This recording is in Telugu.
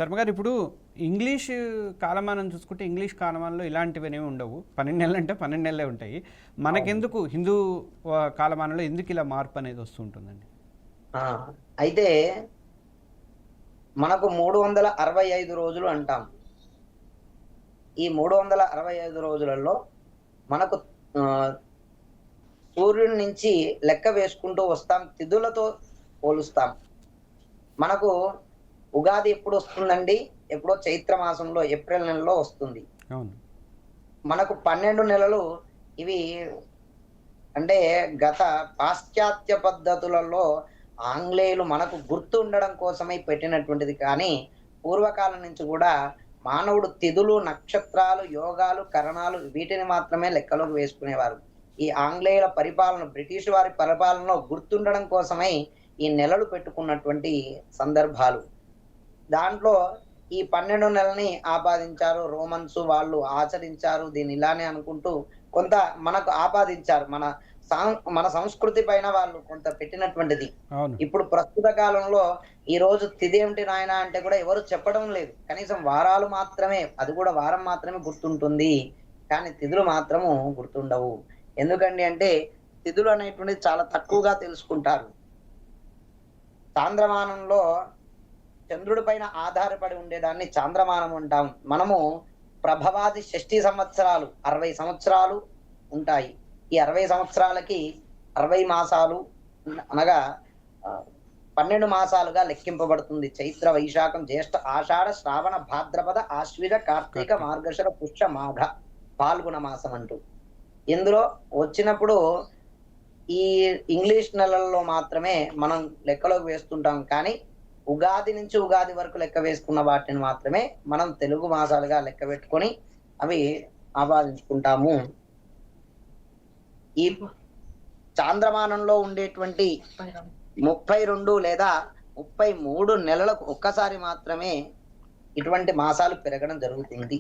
శర్మ గారు, ఇప్పుడు ఇంగ్లీష్ కాలమానం చూసుకుంటే ఇంగ్లీష్ కాలమానంలో ఇలాంటివనేవి ఉండవు. 12 నెలలు అంటే 12 నెలలే ఉంటాయి. మనకెందుకు హిందూ కాలమానంలో ఎందుకు ఇలా మార్పు అనేది వస్తుంటుందండి? అయితే మనకు 365 రోజులు అంటాం. ఈ 365 రోజులలో మనకు సూర్యుడి నుంచి లెక్క వేసుకుంటూ వస్తాం. తిథులతో పోలుస్తాం. మనకు ఉగాది ఎప్పుడు వస్తుందండి? ఎప్పుడో చైత్ర మాసంలో ఏప్రిల్ నెలలో వస్తుంది. అవును. మనకు 12 నెలలు ఇవి అంటే గత పాశ్చాత్య పద్ధతులలో ఆంగ్లేయులు మనకు గుర్తు ఉండడం కోసమై పెట్టినటువంటిది. కానీ పూర్వకాలం నుంచి కూడా మానవుడు తిథులు, నక్షత్రాలు, యోగాలు, కరణాలు వీటిని మాత్రమే లెక్కలోకి వేసుకునేవారు. ఈ ఆంగ్లేయుల పరిపాలన, బ్రిటిష్ వారి పరిపాలనలో గుర్తుండడం కోసమై ఈ నెలలు పెట్టుకున్నటువంటి సందర్భాలు. దాంట్లో ఈ 12 నెలల్ని ఆపాదించారు. రోమన్స్ వాళ్ళు ఆచరించారు. దీన్ని ఇలానే అనుకుంటూ కొంత మనకు ఆపాదించారు. మన సంస్కృతి పైన వాళ్ళు కొంత పెట్టినటువంటిది. అవును. ఇప్పుడు ప్రస్తుత కాలంలో ఈ రోజు తిథి ఏమిటి నాయనా అంటే కూడా ఎవరు చెప్పడం లేదు. కనీసం వారాలు మాత్రమే, అది కూడా వారం మాత్రమే గుర్తుంటుంది. కానీ తిథులు మాత్రము గుర్తుండవు. ఎందుకండి అంటే తిథులు అనేటువంటిది చాలా తక్కువగా తెలుసుకుంటారు. చాంద్రమానంలో చంద్రుడి పైన ఆధారపడి ఉండేదాన్ని చాంద్రమానం అంటాం. మనము ప్రభవాది షష్ఠి సంవత్సరాలు 60 సంవత్సరాలు ఉంటాయి. ఈ 60 సంవత్సరాలకి 60 మాసాలు అనగా 12 మాసాలుగా లెక్కింపబడుతుంది. చైత్ర, వైశాఖం, జ్యేష్ఠ, ఆషాఢ, శ్రావణ, భాద్రపద, ఆశ్విజ, కార్తీక, మార్గశిర, పుష్య, మాఘ, పాల్గొన మాసం అంటూ ఇందులో వచ్చినప్పుడు ఈ ఇంగ్లీష్ నెలల్లో మాత్రమే మనం లెక్కలోకి వేస్తుంటాం. కానీ ఉగాది నుంచి ఉగాది వరకు లెక్క వేసుకున్న వాటిని మాత్రమే మనం తెలుగు మాసాలుగా లెక్క పెట్టుకొని అవి ఆపాదించుకుంటాము. ఈ చాంద్రమానంలో ఉండేటువంటి 32 లేదా 33 నెలలకు ఒక్కసారి మాత్రమే ఇటువంటి మాసాలు పెరగడం జరుగుతుంది.